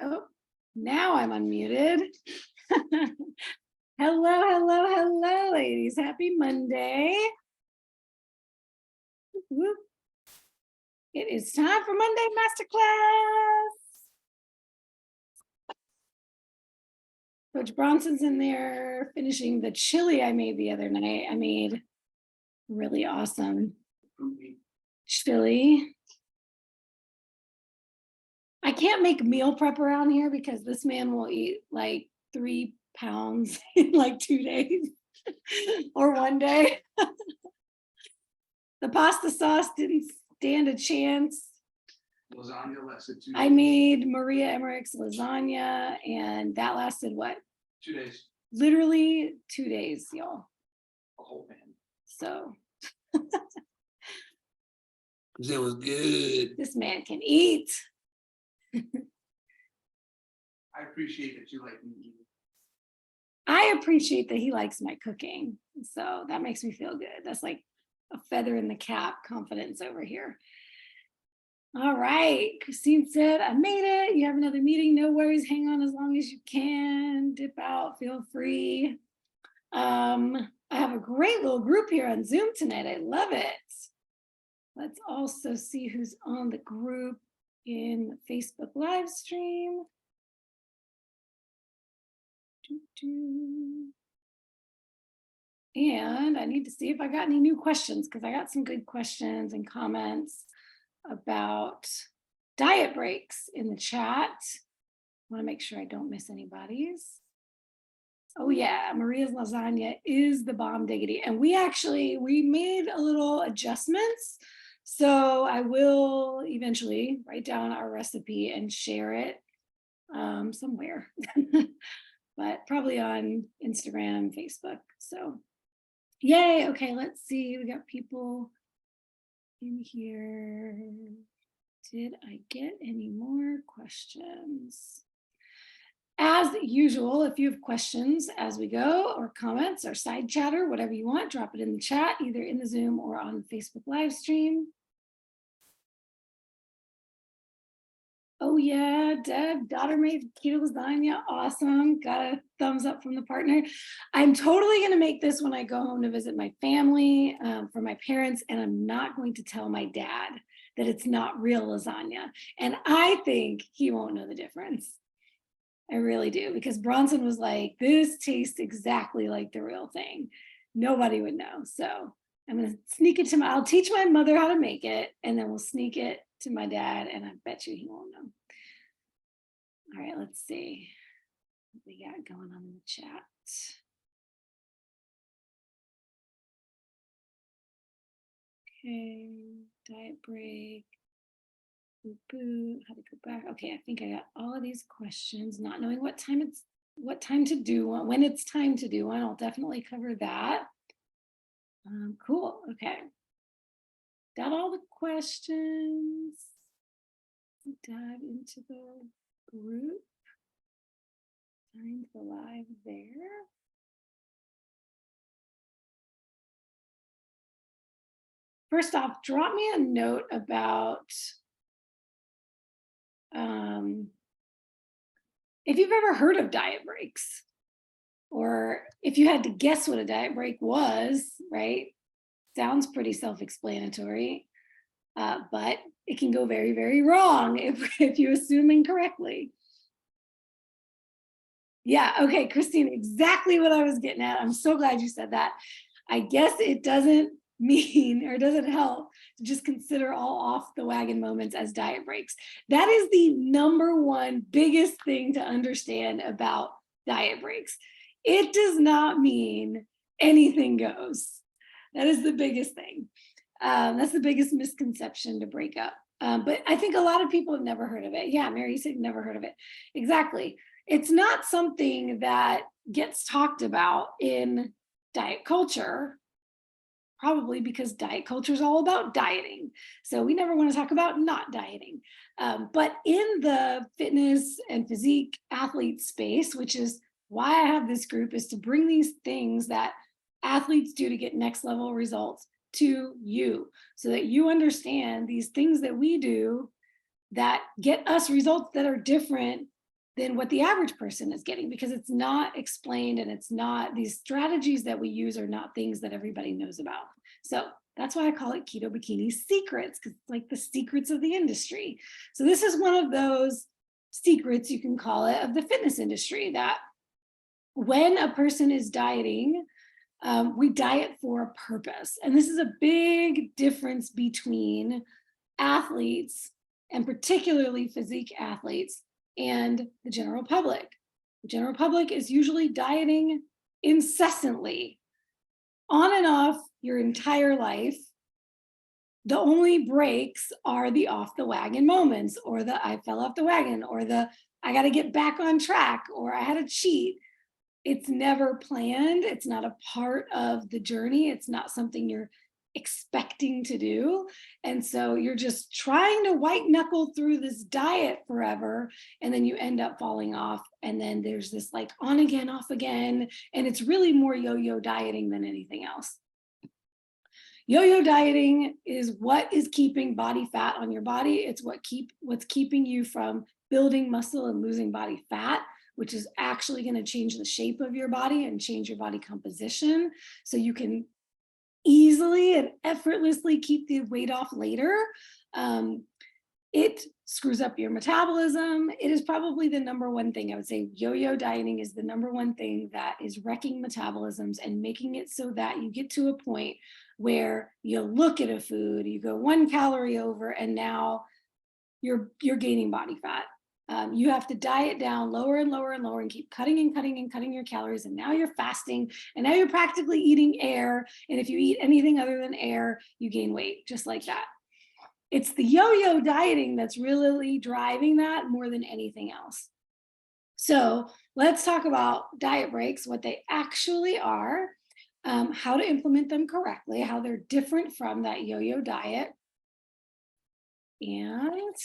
Oh, now I'm unmuted. Hello, ladies. Happy Monday. Whoop. It is time for Monday Masterclass. Coach Bronson's in there finishing the chili I made the other night. I made really awesome chili. I can't make meal prep around here because this man will eat like 3 pounds in like 2 days or 1 day. The pasta sauce didn't stand a chance. Lasagna lasted 2 days. I made Maria Emmerich's lasagna, and that lasted what? 2 days. Literally 2 days, y'all. A whole pan. So It was good. this man can eat. I appreciate that you like me. I appreciate that he likes my cooking. So that makes me feel good. That's like a feather in the cap confidence over here. All right. Christine said, I made it. You have another meeting. No worries. Hang on as long as you can. Dip out. Feel free. I have a great little group here on Zoom tonight. I love it. Let's also see who's on the group in the Facebook live stream. And I need to see if I got any new questions because I got some good questions and comments about diet breaks in the chat. I want to make sure I don't miss anybody's. Oh yeah, Maria's lasagna is the bomb diggity. And we made a little adjustments. So I will eventually write down our recipe and share it somewhere, but probably on Instagram, Facebook. So yay. Okay, let's see. We got people in here. Did I get any more questions? As usual, if you have questions as we go, or comments or side chatter, whatever you want, drop it in the chat, either in the Zoom or on Facebook live stream. Oh yeah, Deb, daughter made keto lasagna, awesome. Got a thumbs up from the partner. I'm totally gonna make this when I go home to visit my family for my parents, and I'm not going to tell my dad that it's not real lasagna. And I think he won't know the difference. I really do, because Bronson was like, this tastes exactly like the real thing. Nobody would know. So I'm gonna sneak it to I'll teach my mother how to make it, and then we'll sneak it to my dad, and I bet you he won't know. All right, let's see what we got going on in the chat. Okay, diet break. How to go back. Okay, I think I got all of these questions, not knowing what time to do one, when it's time to do one. I'll definitely cover that. Cool. Okay. Got all the questions. Dive into the group. Find the live there. First off, drop me a note about if you've ever heard of diet breaks, or if you had to guess what a diet break was, right? Sounds pretty self-explanatory, but it can go very, very wrong if you assume incorrectly. Yeah, okay, Christine, exactly what I was getting at. I'm so glad you said that. I guess it doesn't mean, or doesn't help to just consider all off the wagon moments as diet breaks. That is the number one biggest thing to understand about diet breaks. It does not mean anything goes. That is the biggest thing. That's the biggest misconception to break up. But I think a lot of people have never heard of it. Yeah, Mary, you said never heard of it. Exactly. It's not something that gets talked about in diet culture, probably because diet culture is all about dieting. So we never want to talk about not dieting. But in the fitness and physique athlete space, which is why I have this group, is to bring these things that athletes do to get next level results to you, so that you understand these things that we do that get us results that are different than what the average person is getting, because it's not explained, and it's not, these strategies that we use are not things that everybody knows about. So that's why I call it Keto Bikini Secrets, because it's like the secrets of the industry. So this is one of those secrets, you can call it, of the fitness industry, that when a person is dieting, we diet for a purpose. And this is a big difference between athletes, and particularly physique athletes, and the general public. The general public is usually dieting incessantly, on and off your entire life. The only breaks are the off the wagon moments, or the I fell off the wagon, or the I got to get back on track, or I had a cheat. It's never planned. It's not a part of the journey. It's not something you're expecting to do. And so you're just trying to white knuckle through this diet forever. And then you end up falling off. And then there's this like on again, off again. And it's really more yo-yo dieting than anything else. Yo-yo dieting is what is keeping body fat on your body. It's what's keeping you from building muscle and losing body fat, which is actually going to change the shape of your body and change your body composition, so you can easily and effortlessly keep the weight off later. It screws up your metabolism. It is probably the number one thing. I would say yo-yo dieting is the number one thing that is wrecking metabolisms and making it so that you get to a point where you look at a food, you go 1 calorie over, and now you're gaining body fat. You have to diet down lower and lower and lower, and keep cutting and cutting and cutting your calories. And now you're fasting, and now you're practically eating air. And if you eat anything other than air, you gain weight just like that. It's the yo-yo dieting that's really driving that more than anything else. So let's talk about diet breaks, what they actually are, how to implement them correctly, how they're different from that yo-yo diet. And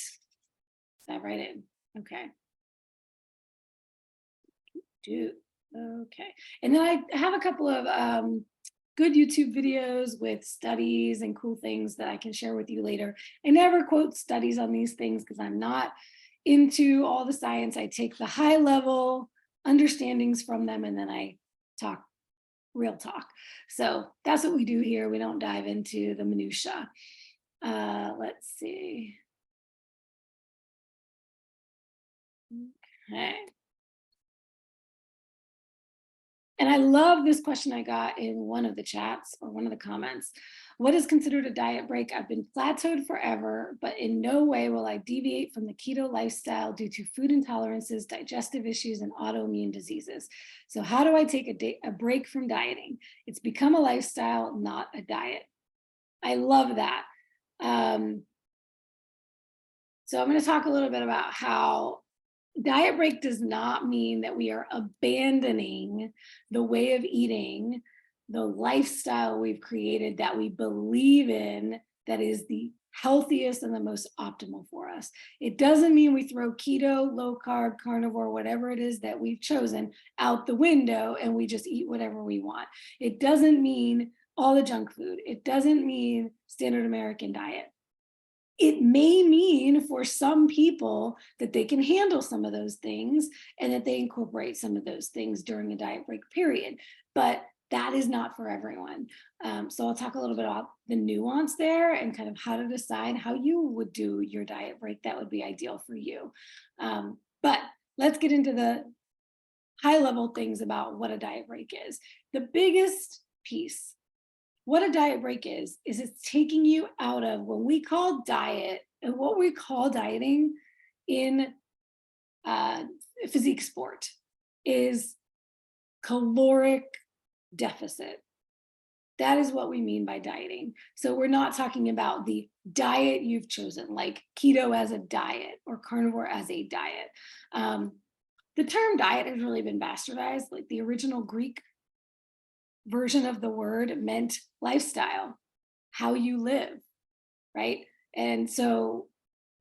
dive right in. Okay. Okay. And then I have a couple of good YouTube videos with studies and cool things that I can share with you later. I never quote studies on these things because I'm not into all the science. I take the high level understandings from them, and then I talk real talk. So that's what we do here. We don't dive into the minutia. Let's see. Okay. And I love this question I got in one of the chats, or one of the comments. What is considered a diet break? I've been plateaued forever, but in no way will I deviate from the keto lifestyle due to food intolerances, digestive issues, and autoimmune diseases. So how do I take a break from dieting? It's become a lifestyle, not a diet. I love that. So I'm going to talk a little bit about how diet break does not mean that we are abandoning the way of eating, the lifestyle we've created that we believe in, that is the healthiest and the most optimal for us. It doesn't mean we throw keto, low carb, carnivore, whatever it is that we've chosen, out the window and we just eat whatever we want. It doesn't mean all the junk food. It doesn't mean standard American diet. It may mean for some people that they can handle some of those things and that they incorporate some of those things during a diet break period, but that is not for everyone. So I'll talk a little bit about the nuance there and kind of how to decide how you would do your diet break that would be ideal for you. But let's get into the high level things about what a diet break is. The biggest piece, what a diet break is it's taking you out of what we call diet, and what we call dieting in physique sport is caloric deficit. That is what we mean by dieting. So we're not talking about the diet you've chosen, like keto as a diet or carnivore as a diet. The term diet has really been bastardized. Like the original Greek version of the word meant lifestyle, how you live, right? And so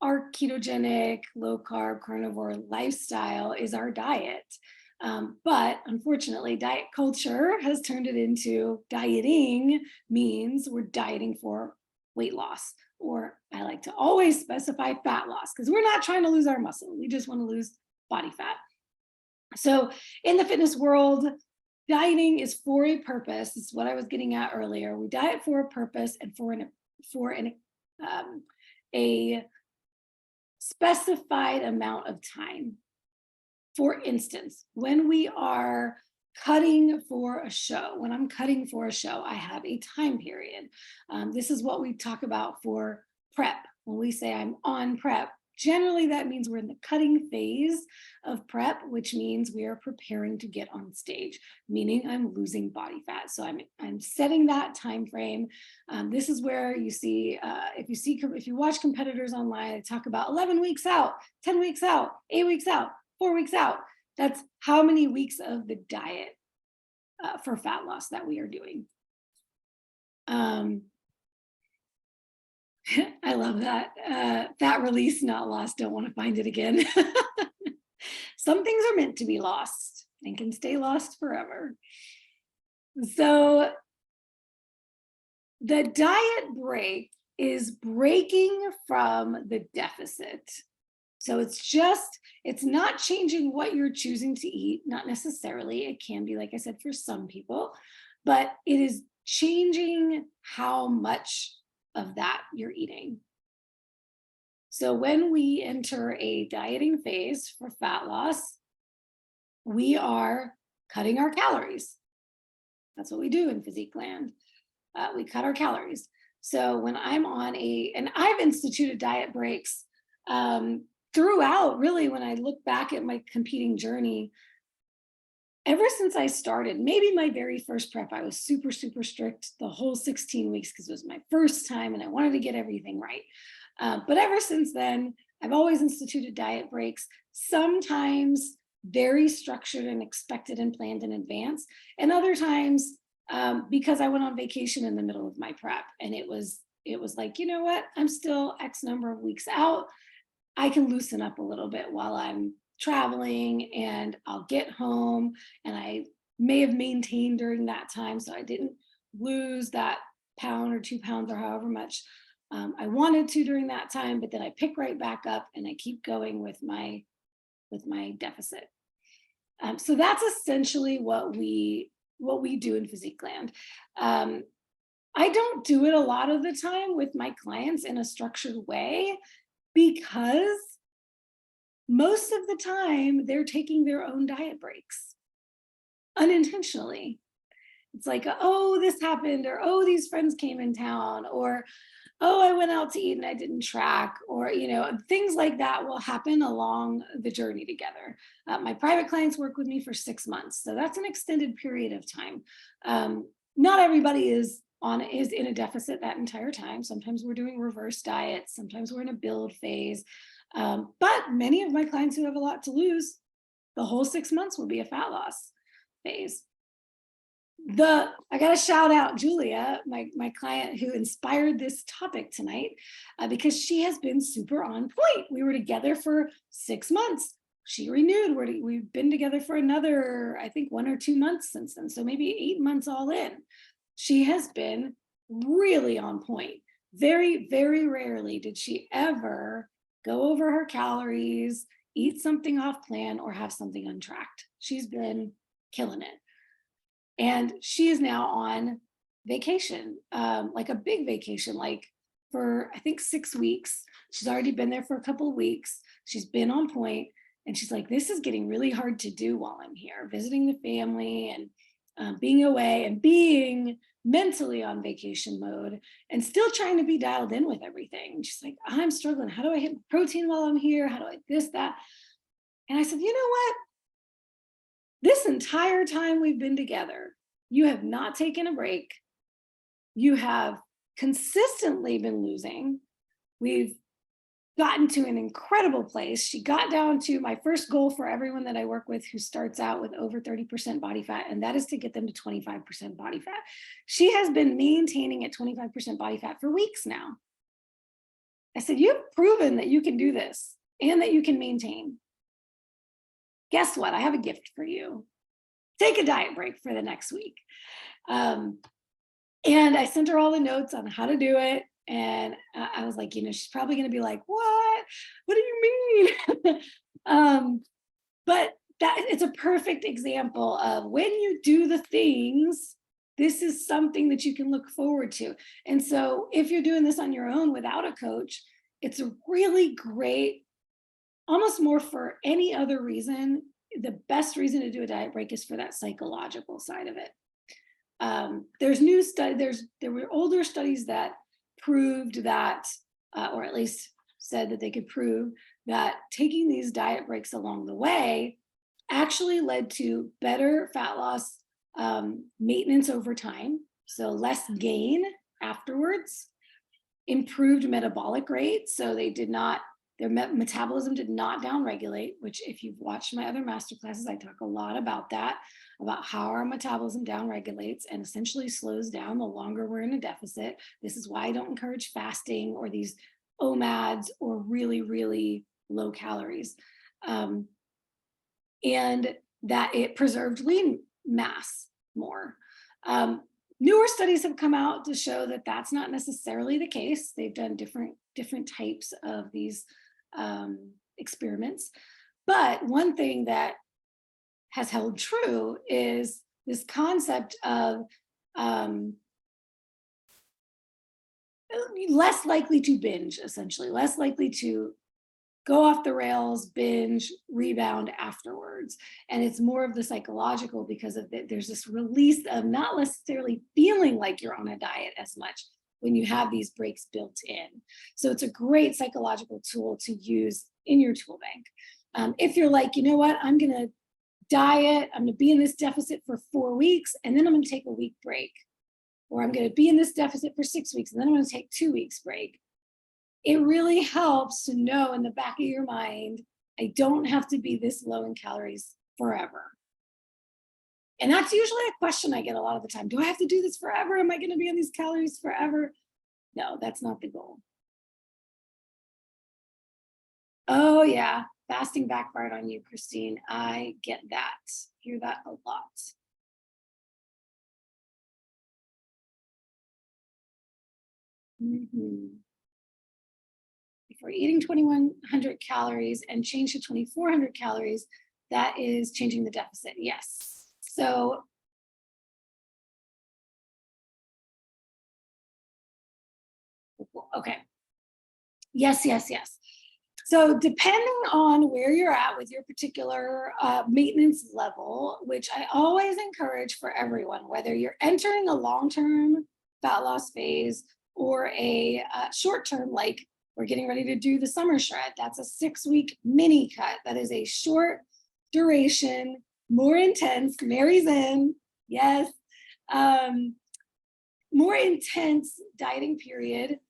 our ketogenic, low carb, carnivore lifestyle is our diet. But unfortunately, diet culture has turned it into dieting means we're dieting for weight loss, or I like to always specify fat loss, because we're not trying to lose our muscle. We just want to lose body fat. So in the fitness world, dieting is for a purpose. This is what I was getting at earlier. We diet for a purpose and um, a specified amount of time. For instance, when we are cutting for a show, when I'm cutting for a show, I have a time period. This is what we talk about for prep. When we say I'm on prep, generally that means we're in the cutting phase of prep, which means we are preparing to get on stage, meaning I'm losing body fat. So I'm setting that time frame. This is where you see, if you watch competitors online, they talk about 11 weeks out, 10 weeks out, 8 weeks out, 4 weeks out. That's how many weeks of the diet for fat loss that we are doing. I love that. Fat release, not lost. Don't want to find it again. Some things are meant to be lost and can stay lost forever. So the diet break is breaking from the deficit. So it's not changing what you're choosing to eat, not necessarily. It can be, like I said, for some people, but it is changing how much of that you're eating. So when we enter a dieting phase for fat loss, we are cutting our calories. That's what we do in Physique Land. We cut our calories. So when I'm on and I've instituted diet breaks throughout, really, when I look back at my competing journey, ever since I started, maybe my very first prep, I was super, super strict the whole 16 weeks because it was my first time and I wanted to get everything right. But ever since then, I've always instituted diet breaks, sometimes very structured and expected and planned in advance. And other times, because I went on vacation in the middle of my prep and it was like, you know what, I'm still X number of weeks out. I can loosen up a little bit while I'm traveling and I'll get home, and I may have maintained during that time. So I didn't lose that pound or 2 pounds or however much I wanted to during that time, but then I pick right back up and I keep going with my deficit. So that's essentially what we do in Physique Land. I don't do it a lot of the time with my clients in a structured way because most of the time they're taking their own diet breaks unintentionally. It's like, oh, this happened, or oh, these friends came in town, or oh, I went out to eat and I didn't track, or things like that will happen along the journey together. My private clients work with me for 6 months, so that's an extended period of time. Not everybody is in a deficit that entire time. Sometimes we're doing reverse diets, sometimes we're in a build phase. But many of my clients who have a lot to lose, the whole 6 months will be a fat loss phase. I got to shout out Julia, my client who inspired this topic tonight, because she has been super on point. We were together for 6 months. She renewed. We've been together for another, I think, 1 or 2 months since then. So maybe 8 months all in. She has been really on point. Very, very rarely did she ever go over her calories, eat something off plan, or have something untracked. She's been killing it. And she is now on vacation, like a big vacation, like for, I think, 6 weeks. She's already been there for a couple of weeks. She's been on point. And she's like, this is getting really hard to do while I'm here, visiting the family and being away and being mentally on vacation mode and still trying to be dialed in with everything. And she's like, I'm struggling. How do I hit protein while I'm here? How do I this, that? And I said, you know what? This entire time we've been together, you have not taken a break. You have consistently been losing. We've gotten to an incredible place. She got down to my first goal for everyone that I work with who starts out with over 30% body fat, and that is to get them to 25% body fat. She has been maintaining at 25% body fat for weeks now. I said, you've proven that you can do this and that you can maintain. Guess what? I have a gift for you. Take a diet break for the next week. And I sent her all the notes on how to do it. And I was like, she's probably going to be like, what do you mean? But that it's a perfect example of when you do the things, this is something that you can look forward to. And so if you're doing this on your own without a coach, it's a really great, almost more for any other reason. The best reason to do a diet break is for that psychological side of it. There's new study. There were older studies that proved that, or at least said that they could prove that taking these diet breaks along the way actually led to better fat loss maintenance over time, so less gain afterwards, improved metabolic rate, so their metabolism did not downregulate, which if you've watched my other masterclasses, I talk a lot about that, about how our metabolism downregulates and essentially slows down the longer we're in a deficit. This is why I don't encourage fasting or these OMADs or really, really low calories. And that it preserved lean mass more. Newer studies have come out to show that that's not necessarily the case. They've done different types of these experiments. But one thing that has held true is this concept of less likely to binge, essentially, less likely to go off the rails, binge, rebound afterwards. And it's more of the psychological because of there's this release of not necessarily feeling like you're on a diet as much when you have these breaks built in. So it's a great psychological tool to use in your tool bank. If you're like, you know what, I'm gonna diet, I'm gonna be in this deficit for 4 weeks, and then I'm gonna take a week break. Or I'm gonna be in this deficit for 6 weeks, and then I'm gonna take 2 weeks break. It really helps to know in the back of your mind, I don't have to be this low in calories forever. And that's usually a question I get a lot of the time. Do I have to do this forever? Am I going to be on these calories forever? No, that's not the goal. Oh yeah, fasting backfired on you, Christine. I get that. Hear that a lot. If we're eating 2,100 calories and change to 2,400 calories, that is changing the deficit. Yes. So okay. Yes. So depending on where you're at with your particular maintenance level, which I always encourage for everyone, whether you're entering a long-term fat loss phase or a short-term, like we're getting ready to do the summer shred. That's a 6-week mini cut. That is a short duration, more intense, Mary's in, yes, more intense dieting period.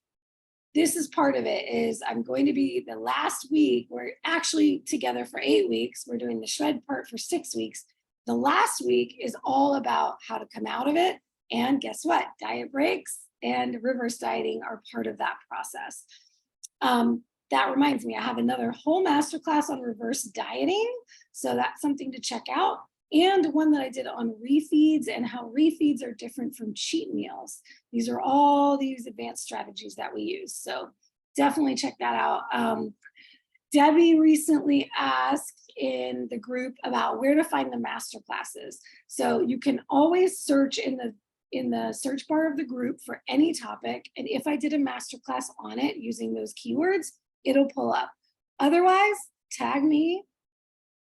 This is part of it. Is I'm going to be the last week, we're actually together for 8 weeks. We're doing the shred part for 6 weeks. The last week is all about how to come out of it. And guess what? Diet breaks and reverse dieting are part of that process. That reminds me, I have another whole masterclass on reverse dieting. So that's something to check out. And one that I did on refeeds and how refeeds are different from cheat meals. These are all these advanced strategies that we use. So definitely check that out. Debbie recently asked in the group about where to find the masterclasses. So you can always search in the search bar of the group for any topic. And if I did a masterclass on it using those keywords, it'll pull up. Otherwise, tag me,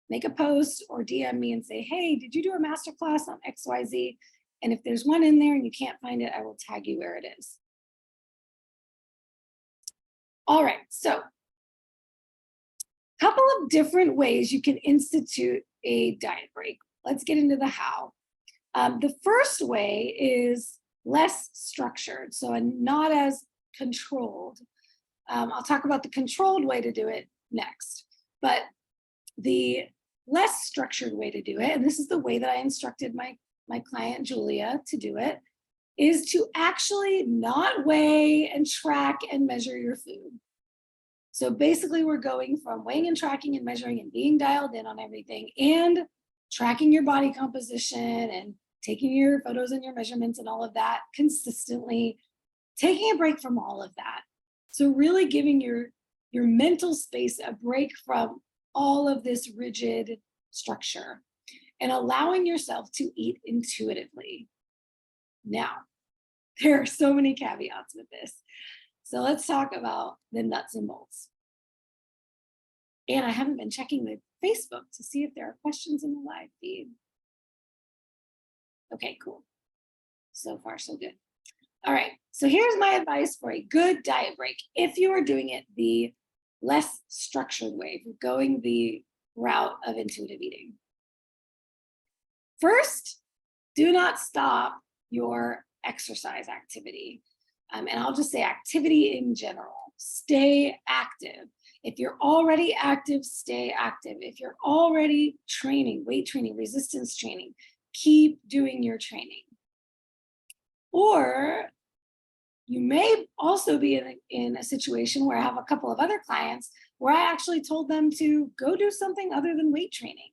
make a post or DM me and say, hey, did you do a masterclass on XYZ? And if there's one in there and you can't find it, I will tag you where it is. All right, so a couple of different ways you can institute a diet break. Let's get into the how. The first way is less structured, so not as controlled. I'll talk about the controlled way to do it next, but the less structured way to do it, and this is the way that I instructed my client Julia to do it, is to actually not weigh and track and measure your food. So basically we're going from weighing and tracking and measuring and being dialed in on everything and tracking your body composition and taking your photos and your measurements and all of that consistently, taking a break from all of that. So really giving your mental space a break from all of this rigid structure and allowing yourself to eat intuitively. Now, there are so many caveats with this. So let's talk about the nuts and bolts. And I haven't been checking the Facebook to see if there are questions in the live feed. Okay, cool. So far, so good. All right, so here's my advice for a good diet break. If you are doing it the less structured way, if you're going the route of intuitive eating. First, do not stop your exercise activity. And I'll just say activity in general. Stay active. If you're already active, stay active. If you're already training, weight training, resistance training, keep doing your training. Or you may also be in a situation where I have a couple of other clients where I actually told them to go do something other than weight training.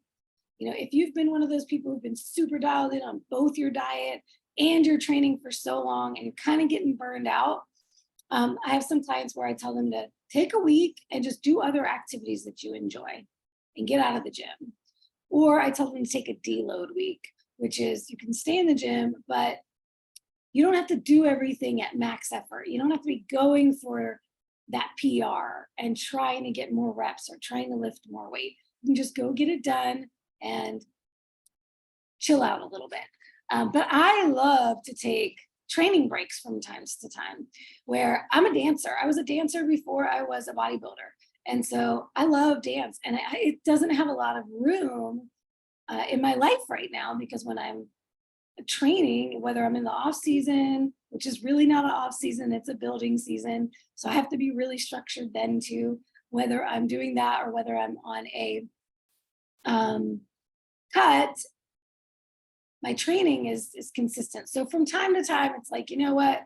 If you've been one of those people who've been super dialed in on both your diet and your training for so long and you're kind of getting burned out, I have some clients where I tell them to take a week and just do other activities that you enjoy and get out of the gym. Or I tell them to take a deload week, which is you can stay in the gym, but you don't have to do everything at max effort. You don't have to be going for that PR and trying to get more reps or trying to lift more weight. You can just go get it done and chill out a little bit. But I love to take training breaks from time to time where I'm a dancer. I was a dancer before I was a bodybuilder. And so I love dance, and it doesn't have a lot of room in my life right now, because when I'm training, whether I'm in the off season, which is really not an off season, it's a building season. So I have to be really structured then too, whether I'm doing that or whether I'm on a cut, my training is consistent. So from time to time, it's like, you know what?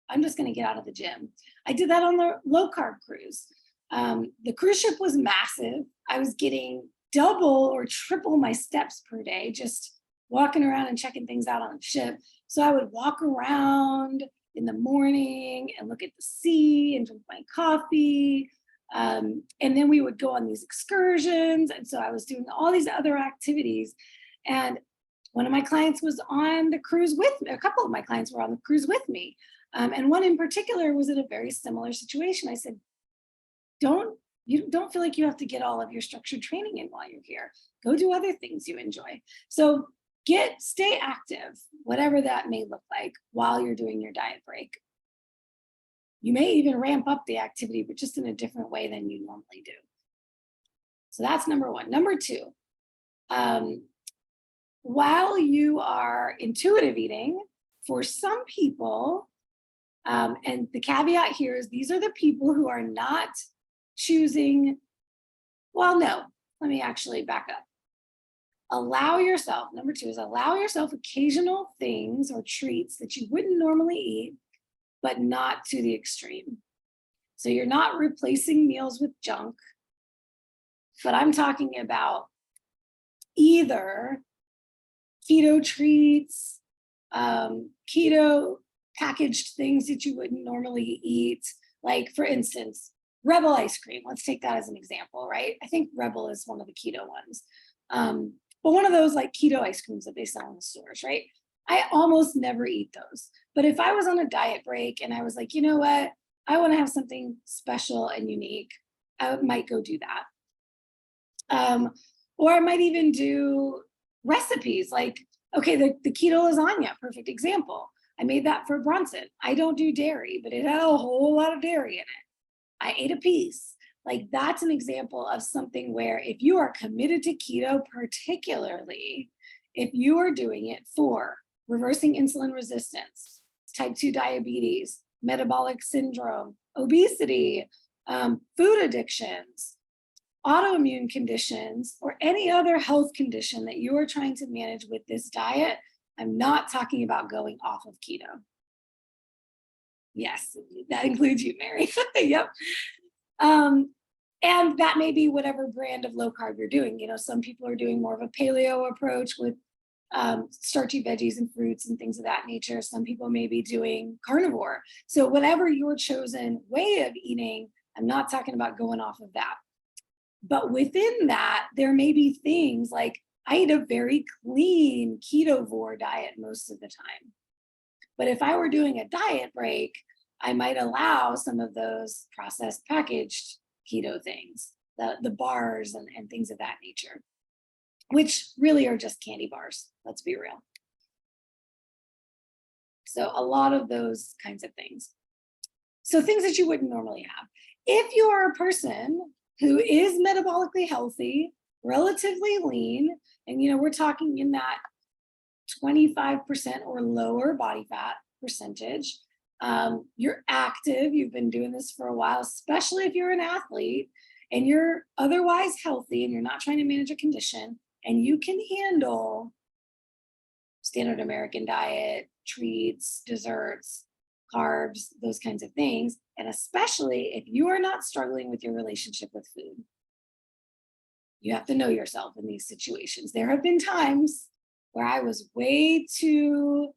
I'm just going to get out of the gym. I did that on the low carb cruise. The cruise ship was massive. I was getting double or triple my steps per day, just walking around and checking things out on the ship. So I would walk around in the morning and look at the sea and drink my coffee. And then we would go on these excursions. And so I was doing all these other activities. And one of my clients was on the cruise with me. A couple of my clients were on the cruise with me. And one in particular was in a very similar situation. I said, you don't feel like you have to get all of your structured training in while you're here. Go do other things you enjoy. So stay active, whatever that may look like, while you're doing your diet break. You may even ramp up the activity, but just in a different way than you normally do. So that's number one. Number two, while you are intuitive eating, for some people, and the caveat here is these are the people who are not choosing, well, no, let me actually back up. Number two is allow yourself occasional things or treats that you wouldn't normally eat, but not to the extreme. So you're not replacing meals with junk, but I'm talking about either keto treats, keto packaged things that you wouldn't normally eat. Like, for instance, Rebel ice cream. Let's take that as an example, right? I think Rebel is one of the keto ones. But one of those like keto ice creams that they sell in the stores, right? I almost never eat those. But if I was on a diet break and I was like, you know what? I want to have something special and unique, I might go do that. Or I might even do recipes like, okay, the keto lasagna, perfect example. I made that for Bronson. I don't do dairy, but it had a whole lot of dairy in it. I ate a piece. Like, that's an example of something where if you are committed to keto, particularly if you are doing it for reversing insulin resistance, type 2 diabetes, metabolic syndrome, obesity, food addictions, autoimmune conditions, or any other health condition that you are trying to manage with this diet, I'm not talking about going off of keto. Yes, that includes you, Mary. Yep. And that may be whatever brand of low carb you're doing. Some people are doing more of a paleo approach with starchy veggies and fruits and things of that nature. Some people may be doing carnivore. So whatever your chosen way of eating, I'm not talking about going off of that. But within that, there may be things like I eat a very clean ketovore diet most of the time. But if I were doing a diet break, I might allow some of those processed packaged keto things, the bars and things of that nature, which really are just candy bars. Let's be real. So a lot of those kinds of things. So things that you wouldn't normally have. If you are a person who is metabolically healthy, relatively lean, and we're talking in that 25% or lower body fat percentage, you're active, you've been doing this for a while, especially if you're an athlete and you're otherwise healthy and you're not trying to manage a condition, and you can handle standard American diet, treats, desserts, carbs, those kinds of things. And especially if you are not struggling with your relationship with food, you have to know yourself in these situations. There have been times where I was way too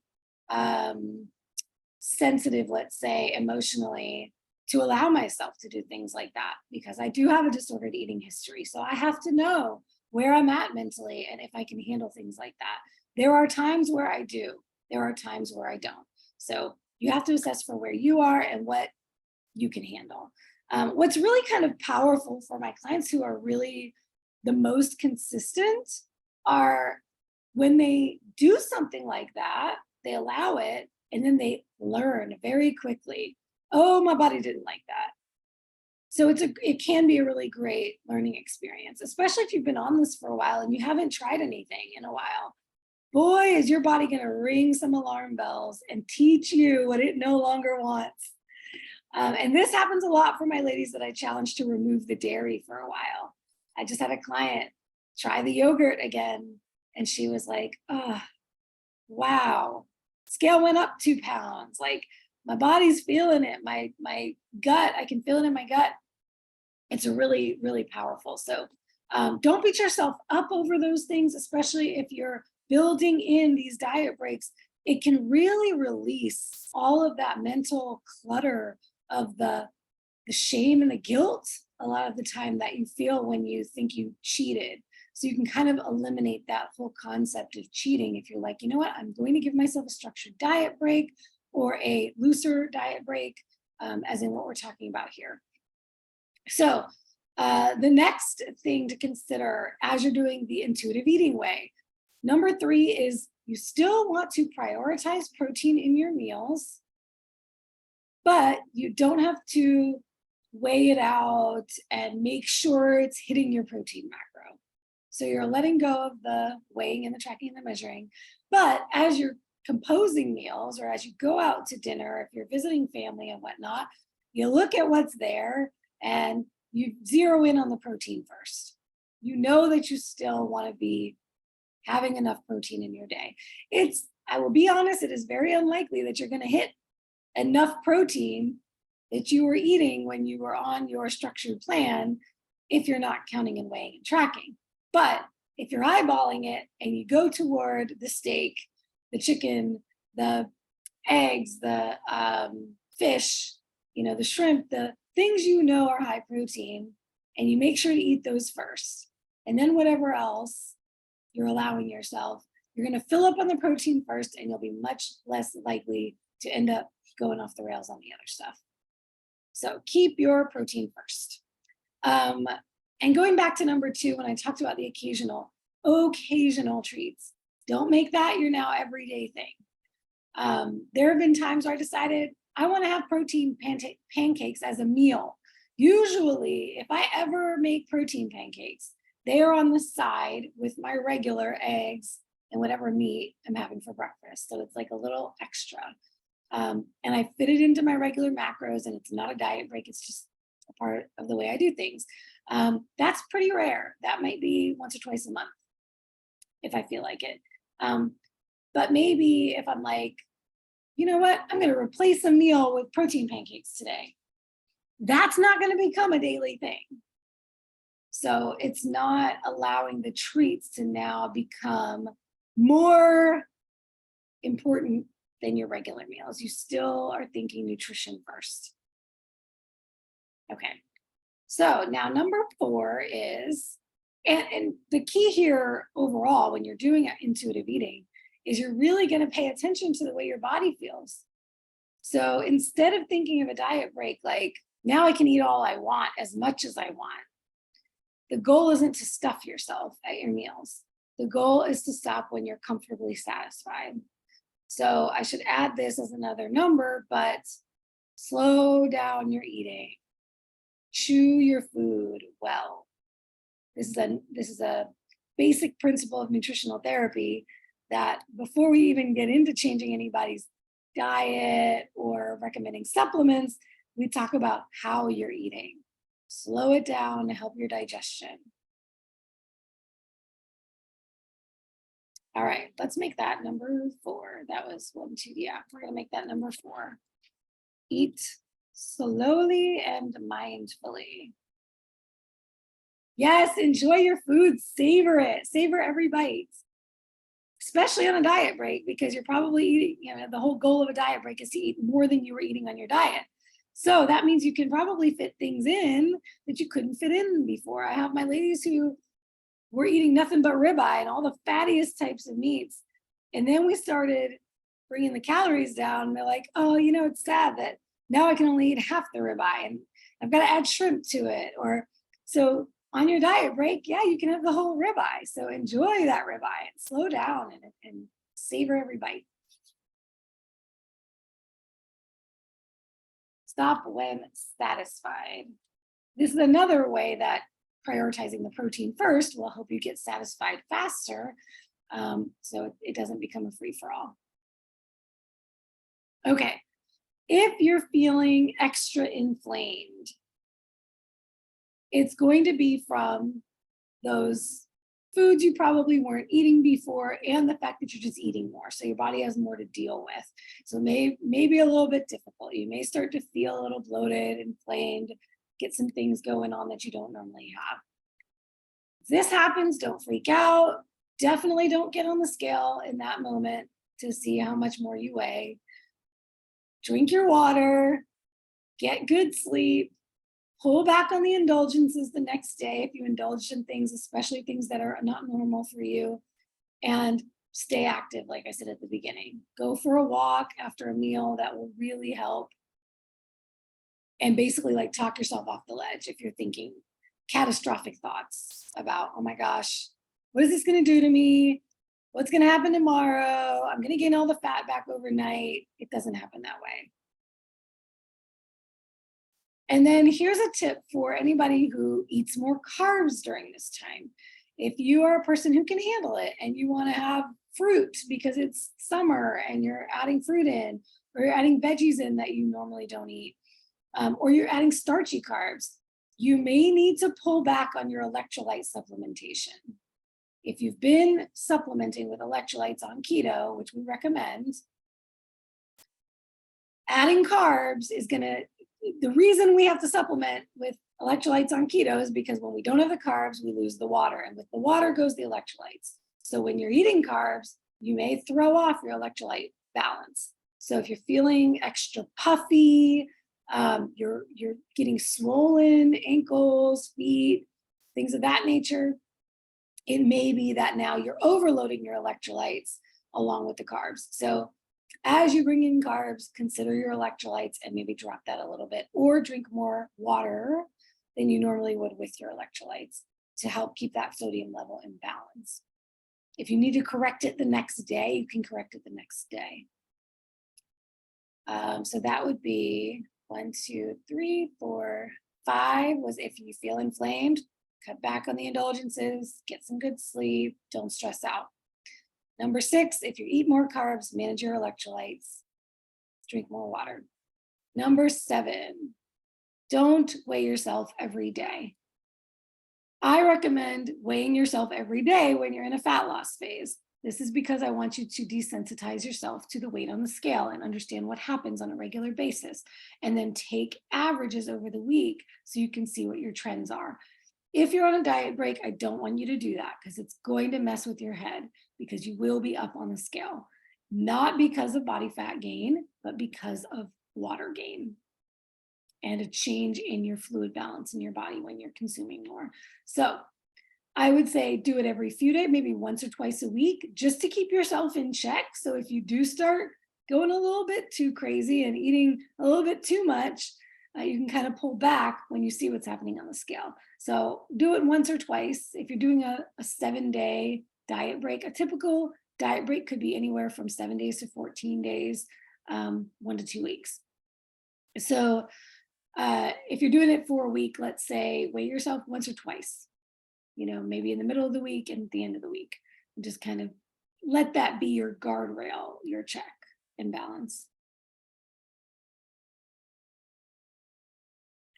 sensitive, let's say, emotionally, to allow myself to do things like that, because I do have a disordered eating history. So I have to know where I'm at mentally and if I can handle things like that. There are times where I do, there are times where I don't. So you have to assess for where you are and what you can handle. What's really kind of powerful for my clients who are really the most consistent are when they do something like that, they allow it, and then they learn very quickly, oh, my body didn't like that. So it can be a really great learning experience, especially if you've been on this for a while and you haven't tried anything in a while. Boy, is your body going to ring some alarm bells and teach you what it no longer wants. And this happens a lot for my ladies that I challenge to remove the dairy for a while. I just had a client try the yogurt again, and she was like, oh, wow, scale went up 2 pounds. Like, my body's feeling it. My gut, I can feel it in my gut. It's really, really powerful. So don't beat yourself up over those things, especially if you're building in these diet breaks. It can really release all of that mental clutter of the shame and the guilt a lot of the time that you feel when you think you cheated. So you can kind of eliminate that whole concept of cheating if you're like, you know what, I'm going to give myself a structured diet break or a looser diet break, as in what we're talking about here. So the next thing to consider as you're doing the intuitive eating way, number 3 is you still want to prioritize protein in your meals, but you don't have to weigh it out and make sure it's hitting your protein macro. So you're letting go of the weighing and the tracking and the measuring. But as you're composing meals or as you go out to dinner, if you're visiting family and whatnot, you look at what's there and you zero in on the protein first. You know that you still want to be having enough protein in your day. I will be honest, it is very unlikely that you're going to hit enough protein that you were eating when you were on your structured plan if you're not counting and weighing and tracking. But if you're eyeballing it and you go toward the steak, the chicken, the eggs, the fish, the shrimp, the things are high protein, and you make sure to eat those first. And then whatever else you're allowing yourself, you're going to fill up on the protein first, and you'll be much less likely to end up going off the rails on the other stuff. So keep your protein first. And going back to number 2, when I talked about the occasional treats, don't make that your now everyday thing. There have been times where I decided I want to have protein pancakes as a meal. Usually, if I ever make protein pancakes, they are on the side with my regular eggs and whatever meat I'm having for breakfast. So it's like a little extra. And I fit it into my regular macros, and it's not a diet break. It's just a part of the way I do things. That's pretty rare. That might be once or twice a month if I feel like it. But maybe if I'm like, you know what, I'm going to replace a meal with protein pancakes today. That's not going to become a daily thing. So it's not allowing the treats to now become more important than your regular meals. You still are thinking nutrition first. Okay. So now number 4 is, and the key here overall when you're doing intuitive eating is you're really going to pay attention to the way your body feels. So instead of thinking of a diet break like, now I can eat all I want as much as I want, the goal isn't to stuff yourself at your meals. The goal is to stop when you're comfortably satisfied. So I should add this as another number, but slow down your eating. Chew your food well. This is a basic principle of nutritional therapy that before we even get into changing anybody's diet or recommending supplements, we talk about how you're eating. Slow it down to help your digestion. All right, let's make that number 4. That was 1, 2. Yeah, we're going to make that number 4. Eat slowly and mindfully. Yes, enjoy your food, savor it, savor every bite, especially on a diet break, because you're probably eating, the whole goal of a diet break is to eat more than you were eating on your diet. So that means you can probably fit things in that you couldn't fit in before. I have my ladies who were eating nothing but ribeye and all the fattiest types of meats. And then we started bringing the calories down. And they're like, oh, it's sad that now I can only eat half the ribeye and I've got to add shrimp to it. Or so on your diet break, yeah, you can have the whole ribeye. So enjoy that ribeye and slow down and savor every bite. Stop when satisfied. This is another way that prioritizing the protein first will help you get satisfied faster, so it doesn't become a free-for-all. Okay, if you're feeling extra inflamed, it's going to be from those foods you probably weren't eating before and the fact that you're just eating more. So your body has more to deal with. So maybe a little bit difficult. You may start to feel a little bloated, inflamed, get some things going on that you don't normally have. If this happens, don't freak out. Definitely don't get on the scale in that moment to see how much more you weigh. Drink your water, get good sleep, pull back on the indulgences the next day if you indulged in things, especially things that are not normal for you, and stay active, like I said at the beginning. Go for a walk after a meal. That will really help. And basically talk yourself off the ledge if you're thinking catastrophic thoughts about, oh my gosh, what is this going to do to me? What's going to happen tomorrow? I'm going to gain all the fat back overnight. It doesn't happen that way. And then here's a tip for anybody who eats more carbs during this time. If you are a person who can handle it and you want to have fruit because it's summer and you're adding fruit in, or you're adding veggies in that you normally don't eat, or you're adding starchy carbs, you may need to pull back on your electrolyte supplementation. If you've been supplementing with electrolytes on keto, which we recommend, adding carbs is the reason we have to supplement with electrolytes on keto is because when we don't have the carbs, we lose the water, and with the water goes the electrolytes. So when you're eating carbs, you may throw off your electrolyte balance. So if you're feeling extra puffy, you're getting swollen ankles, feet, things of that nature, it may be that now you're overloading your electrolytes along with the carbs. So as you bring in carbs, consider your electrolytes and maybe drop that a little bit, or drink more water than you normally would with your electrolytes to help keep that sodium level in balance. If you need to correct it the next day, you can correct it the next day. So that would be 1, 2, 3, 4, 5 was if you feel inflamed, cut back on the indulgences, get some good sleep, don't stress out. Number 6, if you eat more carbs, manage your electrolytes, drink more water. Number 7, don't weigh yourself every day. I recommend weighing yourself every day when you're in a fat loss phase. This is because I want you to desensitize yourself to the weight on the scale and understand what happens on a regular basis, and then take averages over the week so you can see what your trends are. If you're on a diet break, I don't want you to do that because it's going to mess with your head, because you will be up on the scale, not because of body fat gain, but because of water gain. and a change in your fluid balance in your body when you're consuming more. So I would say do it every few days, maybe once or twice a week, just to keep yourself in check. So if you do start going a little bit too crazy and eating a little bit too much, you can kind of pull back when you see what's happening on the scale. So do it once or twice. If you're doing a 7-day diet break, a typical diet break could be anywhere from 7 days to 14 days, 1 to 2 weeks. So if you're doing it for a week, let's say, weigh yourself once or twice, maybe in the middle of the week and at the end of the week. And just kind of let that be your guardrail, your check and balance.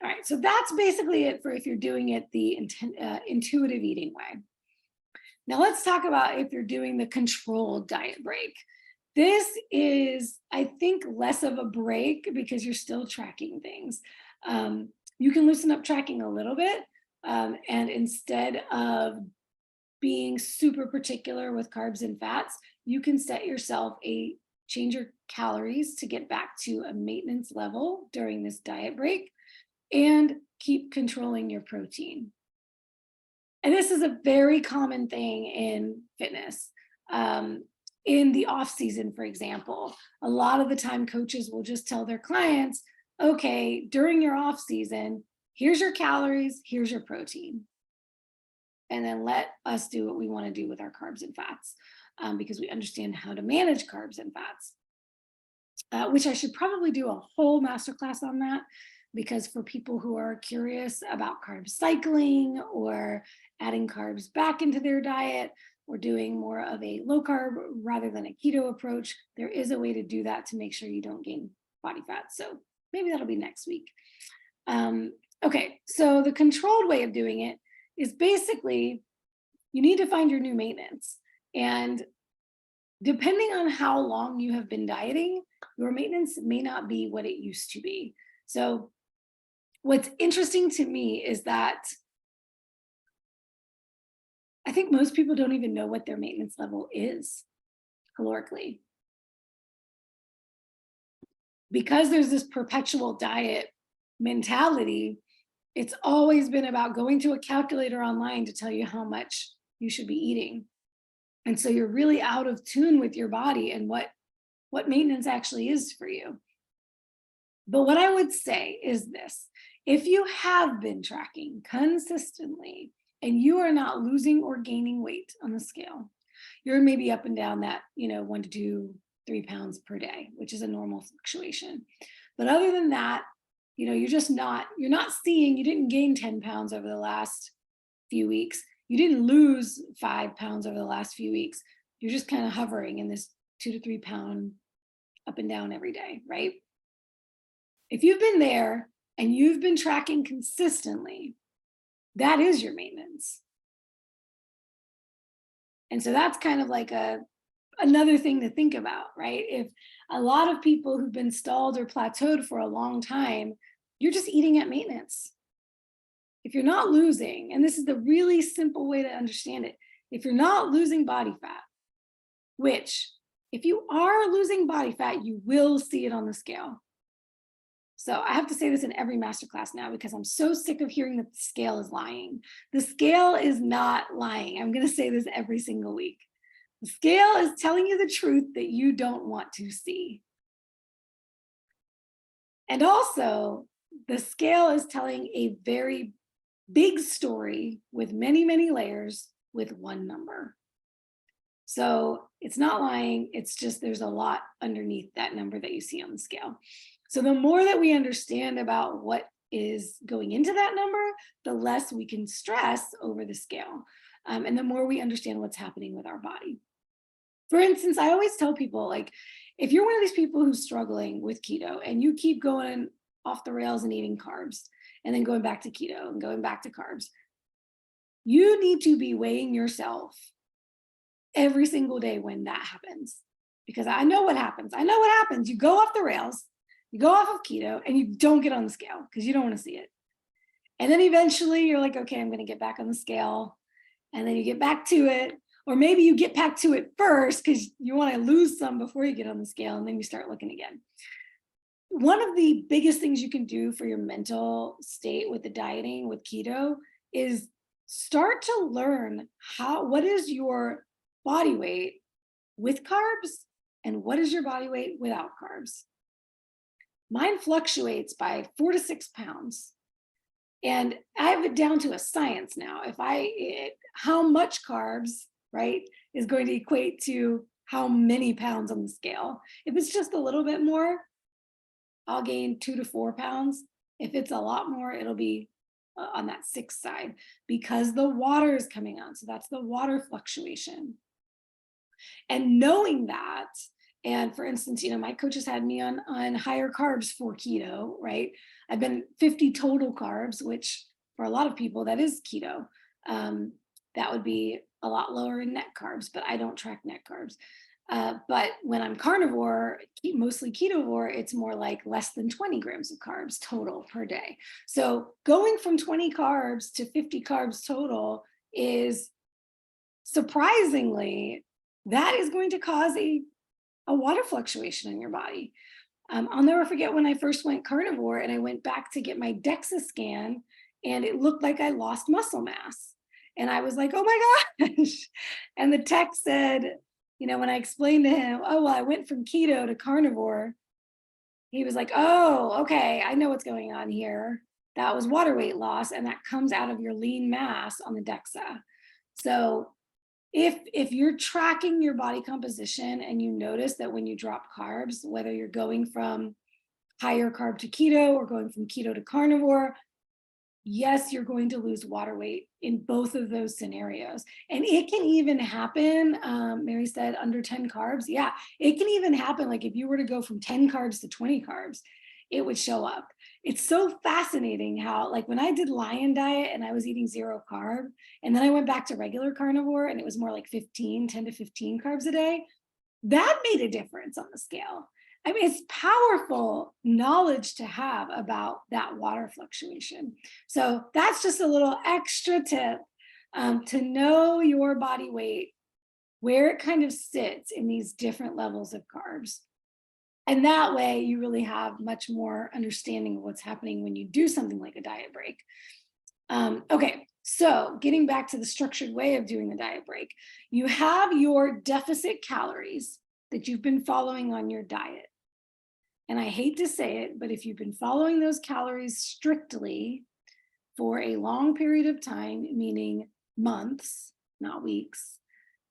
All right, so that's basically it for if you're doing it the intuitive eating way. Now let's talk about if you're doing the controlled diet break. This is, I think, less of a break because you're still tracking things. You can loosen up tracking a little bit, and instead of being super particular with carbs and fats, you can set yourself change your calories to get back to a maintenance level during this diet break, and keep controlling your protein. And this is a very common thing in fitness. In the off season, for example, a lot of the time coaches will just tell their clients, okay, during your off season, here's your calories, here's your protein. And then let us do what we want to do with our carbs and fats, because we understand how to manage carbs and fats, which I should probably do a whole masterclass on that, because for people who are curious about carb cycling or adding carbs back into their diet or doing more of a low carb rather than a keto approach, there is a way to do that to make sure you don't gain body fat. So maybe that'll be next week. Okay, so the controlled way of doing it is basically you need to find your new maintenance. And depending on how long you have been dieting, your maintenance may not be what it used to be. So what's interesting to me is that I think most people don't even know what their maintenance level is calorically. Because there's this perpetual diet mentality, it's always been about going to a calculator online to tell you how much you should be eating. And so you're really out of tune with your body and what maintenance actually is for you. But what I would say is this: if you have been tracking consistently and you are not losing or gaining weight on the scale, you're maybe up and down that, 1 to 3 pounds per day, which is a normal fluctuation. But other than that, you're not seeing, you didn't gain 10 pounds over the last few weeks. You didn't lose 5 pounds over the last few weeks. You're just kind of hovering in this 2 to 3 pound up and down every day, right? If you've been there and you've been tracking consistently, that is your maintenance. And so that's kind of like another thing to think about, right? If a lot of people who've been stalled or plateaued for a long time, you're just eating at maintenance. If you're not losing, and this is the really simple way to understand it, if you're not losing body fat, which if you are losing body fat, you will see it on the scale. So I have to say this in every masterclass now because I'm so sick of hearing that the scale is lying. The scale is not lying. I'm going to say this every single week. The scale is telling you the truth that you don't want to see. And also, the scale is telling a very big story with many, many layers with one number. So it's not lying. It's just there's a lot underneath that number that you see on the scale. So the more that we understand about what is going into that number, the less we can stress over the scale. And the more we understand what's happening with our body. For instance, I always tell people, like, if you're one of these people who's struggling with keto and you keep going off the rails and eating carbs and then going back to keto and going back to carbs, you need to be weighing yourself every single day when that happens. Because I know what happens. I know what happens. You go off the rails, you go off of keto, and you don't get on the scale because you don't want to see it. And then eventually you're like, okay, I'm going to get back on the scale. And then you get back to it. Or maybe you get back to it first because you want to lose some before you get on the scale, and then you start looking again. one of the biggest things you can do for your mental state with the dieting with keto is start to learn what is your body weight with carbs and what is your body weight without carbs. Mine fluctuates by 4 to 6 pounds. And I have it down to a science now. How much carbs, right, is going to equate to how many pounds on the scale. If it's just a little bit more, I'll gain 2 to 4 pounds. If it's a lot more, it'll be on that 6 side because the water is coming on. So that's the water fluctuation. And knowing that, and for instance, my coaches had me on higher carbs for keto, right? I've been 50 total carbs, which for a lot of people, that is keto. That would be a lot lower in net carbs, but I don't track net carbs. But when I'm carnivore, mostly ketovore, it's more like less than 20 grams of carbs total per day. So going from 20 carbs to 50 carbs total is surprisingly, that is going to cause a water fluctuation in your body. I'll never forget when I first went carnivore and I went back to get my DEXA scan and it looked like I lost muscle mass. And I was like, oh my gosh. And the tech said, when I explained to him, oh, well, I went from keto to carnivore. He was like, oh, okay, I know what's going on here. That was water weight loss, and that comes out of your lean mass on the DEXA. So if you're tracking your body composition and you notice that when you drop carbs, whether you're going from higher carb to keto or going from keto to carnivore, yes, you're going to lose water weight in both of those scenarios. And it can even happen, Mary said, under 10 carbs. Yeah, it can even happen. Like if you were to go from 10 carbs to 20 carbs, it would show up. It's so fascinating how, like when I did Lion Diet and I was eating 0 carb, and then I went back to regular carnivore and it was more like 10 to 15 carbs a day, that made a difference on the scale. I mean, it's powerful knowledge to have about that water fluctuation. So that's just a little extra tip to know your body weight, where it kind of sits in these different levels of carbs. And that way you really have much more understanding of what's happening when you do something like a diet break. Okay, so getting back to the structured way of doing the diet break, you have your deficit calories that you've been following on your diet. And I hate to say it, but if you've been following those calories strictly for a long period of time, meaning months, not weeks,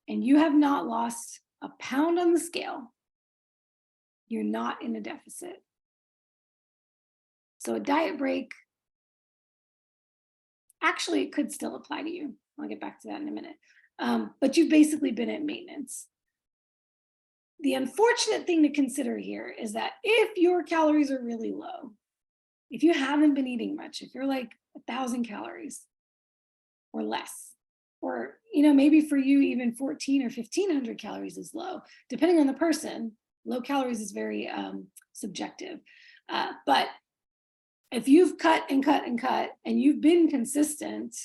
and you have not lost a pound on the scale, you're not in a deficit. So a diet break, actually, it could still apply to you. I'll get back to that in a minute. But you've basically been at maintenance. The unfortunate thing to consider here is that if your calories are really low, if you haven't been eating much, if you're like 1,000 calories or less, or maybe for you even 1,400 or 1,500 calories is low, depending on the person. Low calories is very subjective. But if you've cut and cut and cut and you've been consistent,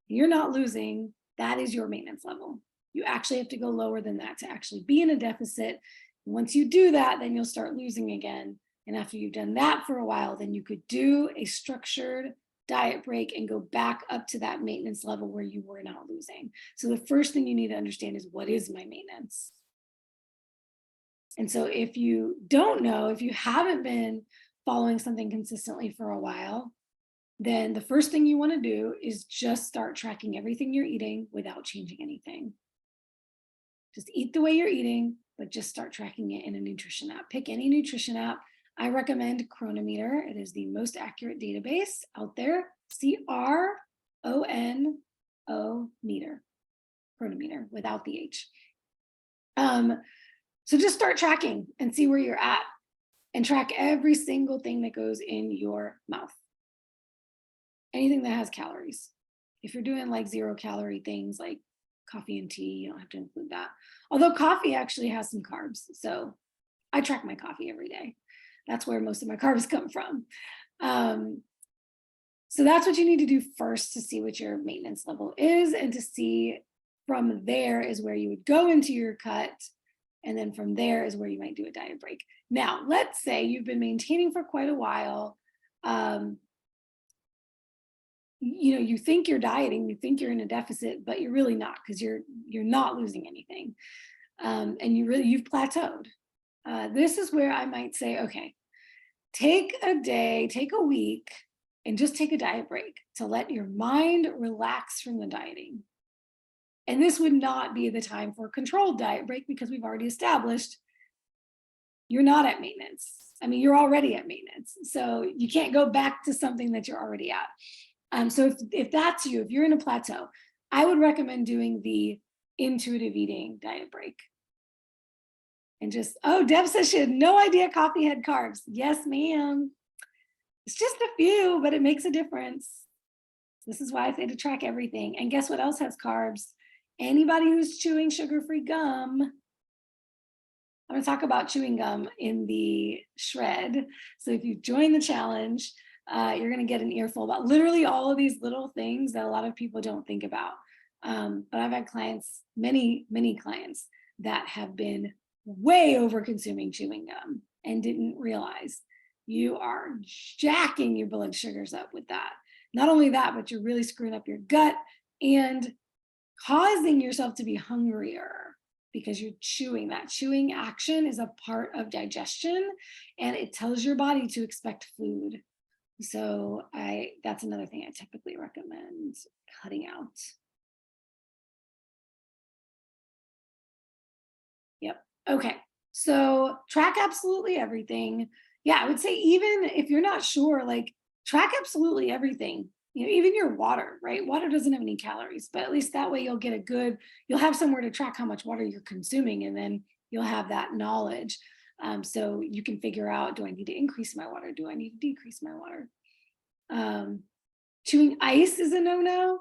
you're not losing, that is your maintenance level. You actually have to go lower than that to actually be in a deficit. Once you do that, then you'll start losing again. And after you've done that for a while, then you could do a structured diet break and go back up to that maintenance level where you were not losing. So the first thing you need to understand is, what is my maintenance? And so if you don't know, if you haven't been following something consistently for a while, then the first thing you want to do is just start tracking everything you're eating without changing anything. Just eat the way you're eating, but just start tracking it in a nutrition app. Pick any nutrition app. I recommend Chronometer. It is the most accurate database out there. CRONO meter. Chronometer without the H. So just start tracking and see where you're at, and track every single thing that goes in your mouth. Anything that has calories. If you're doing like 0 calorie things like coffee and tea, you don't have to include that. Although coffee actually has some carbs. So I track my coffee every day. That's where most of my carbs come from. So that's what you need to do first to see what your maintenance level is, and to see from there is where you would go into your cut And then from there is where you might do a diet break. Now, let's say you've been maintaining for quite a while. You think you're dieting, you think you're in a deficit, but you're really not, because you're not losing anything. And you've plateaued. This is where I might say, okay, take a day, take a week, and just take a diet break to let your mind relax from the dieting. And this would not be the time for a controlled diet break, because we've already established you're not at maintenance. I mean, you're already at maintenance. So you can't go back to something that you're already at. So if that's you, if you're in a plateau, I would recommend doing the intuitive eating diet break. And just, oh, Deb says she had no idea coffee had carbs. Yes, ma'am. It's just a few, but it makes a difference. This is why I say to track everything. And guess what else has carbs? Anybody who's chewing sugar-free gum. I'm going to talk about chewing gum in the shred. So if you join the challenge, you're going to get an earful about literally all of these little things that a lot of people don't think about. But I've had clients, many clients, that have been way over consuming chewing gum and didn't realize you are jacking your blood sugars up with that. Not only that, but you're really screwing up your gut and causing yourself to be hungrier, because you're chewing. That chewing action is a part of digestion, and it tells your body to expect food. So that's another thing I typically recommend cutting out. Yep. Okay. So track absolutely everything. Yeah, I would say, even if you're not sure, like, track absolutely everything. Even your water, right? Water doesn't have any calories, but at least that way you'll have somewhere to track how much water you're consuming, and then you'll have that knowledge. So you can figure out, do I need to increase my water? Do I need to decrease my water? Chewing ice is a no-no.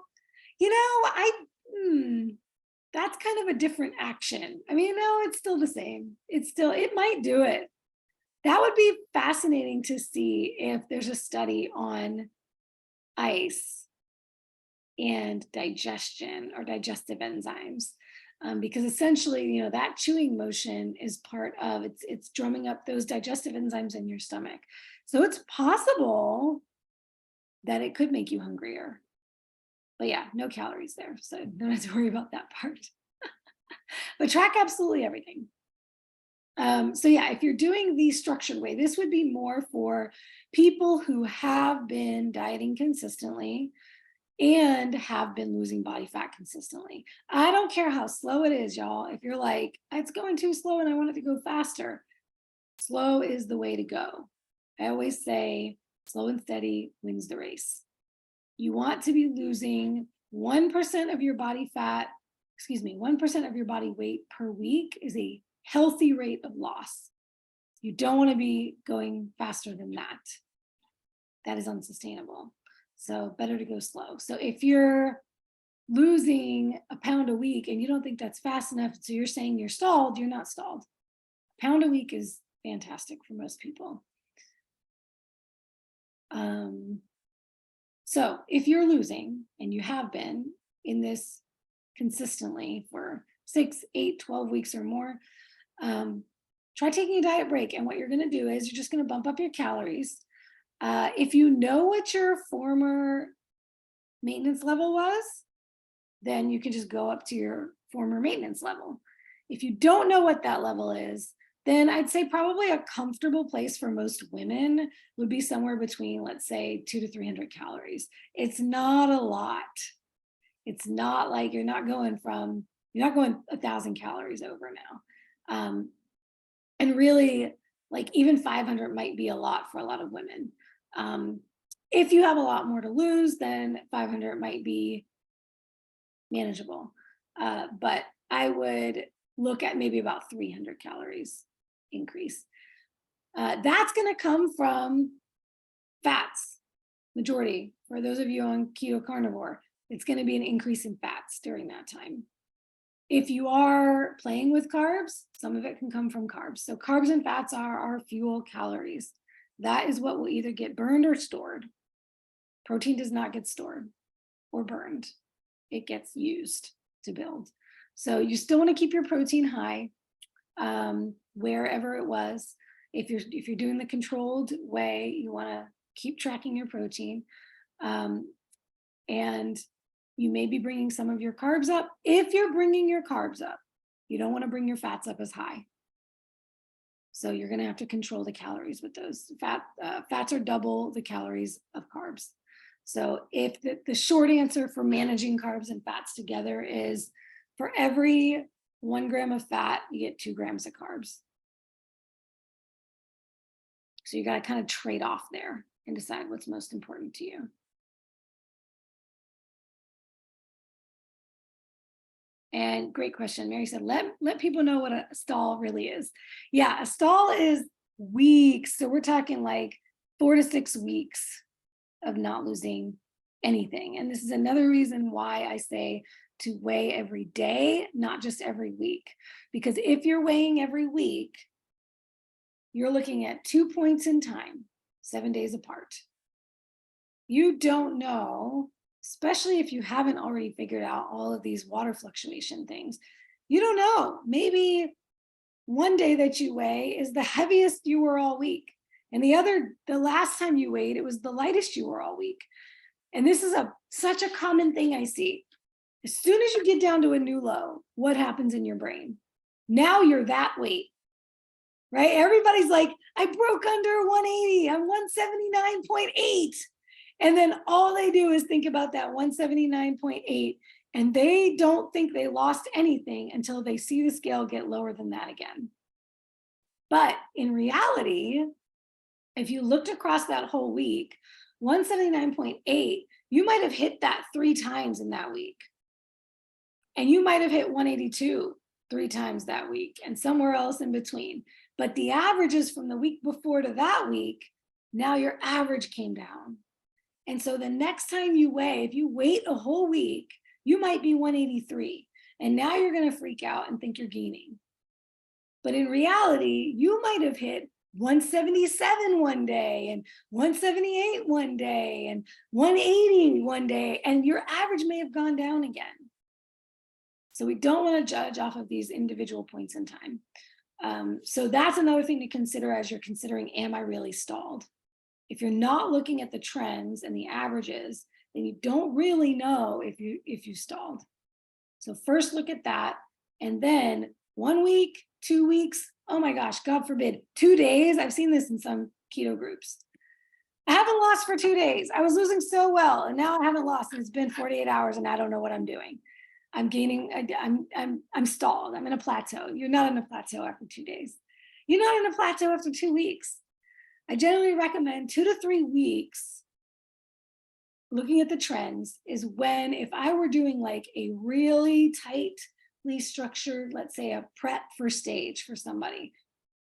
That's kind of a different action. I mean, no, it's still the same. It might do it. That would be fascinating to see if there's a study on ice and digestion or digestive enzymes. Because essentially, that chewing motion is part of it's drumming up those digestive enzymes in your stomach. So it's possible that it could make you hungrier. But yeah, no calories there. So don't have to worry about that part. But track absolutely everything. So yeah, if you're doing the structured way, this would be more for people who have been dieting consistently and have been losing body fat consistently. I don't care how slow it is, y'all. If you're like, it's going too slow and I want it to go faster, slow is the way to go. I always say slow and steady wins the race. You want to be losing 1% of your body fat, 1% of your body weight per week is a healthy rate of loss. You don't want to be going faster than that. That is unsustainable. So better to go slow. So if you're losing a pound a week and you don't think that's fast enough, so you're saying you're stalled, you're not stalled. A pound a week is fantastic for most people. So if you're losing, and you have been in this consistently for 6, 8, 12 weeks or more, try taking a diet break. And what you're going to do is you're just going to bump up your calories. If you know what your former maintenance level was, then you can just go up to your former maintenance level. If you don't know what that level is, then I'd say probably a comfortable place for most women would be somewhere between, let's say, 200 to 300 calories. It's not a lot. It's not like you're not going 1,000 calories over now. And really, like, even 500 might be a lot for a lot of women. If you have a lot more to lose, then 500 might be manageable. But I would look at maybe about 300 calories increase. That's going to come from fats, majority. For those of you on keto carnivore, it's going to be an increase in fats during that time. If you are playing with carbs, some of it can come from carbs. So carbs and fats are our fuel calories. That is what will either get burned or stored. Protein does not get stored or burned. It gets used to build. So you still want to keep your protein high. wherever it was. If you're doing the controlled way, you want to keep tracking your protein. And you may be bringing some of your carbs up. If you're bringing your carbs up, you don't want to bring your fats up as high. So you're going to have to control the calories with those. Fats are double the calories of carbs. So if the short answer for managing carbs and fats together is for every 1 gram of fat, you get 2 grams of carbs. So you got to kind of trade off there and decide what's most important to you. And great question. Mary said, let people know what a stall really is. Yeah, a stall is weeks. So we're talking like 4 to 6 weeks of not losing anything. And this is another reason why I say to weigh every day, not just every week. Because if you're weighing every week, you're looking at 2 points in time, 7 days apart. You don't know, especially if you haven't already figured out all of these water fluctuation things, you don't know. Maybe one day that you weigh is the heaviest you were all week. And the last time you weighed, it was the lightest you were all week. And this is such a common thing I see. As soon as you get down to a new low, what happens in your brain? Now you're that weight, right? Everybody's like, I broke under 180, I'm 179.8. And then all they do is think about that 179.8, and they don't think they lost anything until they see the scale get lower than that again. But in reality, if you looked across that whole week, 179.8, you might have hit that 3 times in that week. And you might have hit 182 3 times that week and somewhere else in between. But the averages from the week before to that week, now your average came down. And so the next time you weigh, if you wait a whole week, you might be 183. And now you're going to freak out and think you're gaining. But in reality, you might have hit 177 one day and 178 one day and 180 one day, and your average may have gone down again. So we don't want to judge off of these individual points in time. So that's another thing to consider as you're considering, am I really stalled? If you're not looking at the trends and the averages, then you don't really know if you stalled. So first look at that, and then 1 week, 2 weeks, oh my gosh, God forbid, 2 days. I've seen this in some keto groups. I haven't lost for 2 days. I was losing so well, and now I haven't lost, and it's been 48 hours, and I don't know what I'm doing. I'm gaining, I'm stalled. I'm in a plateau. You're not in a plateau after 2 days. You're not in a plateau after 2 weeks. I generally recommend 2 to 3 weeks looking at the trends is when, if I were doing like a really tightly structured, let's say a prep for stage for somebody,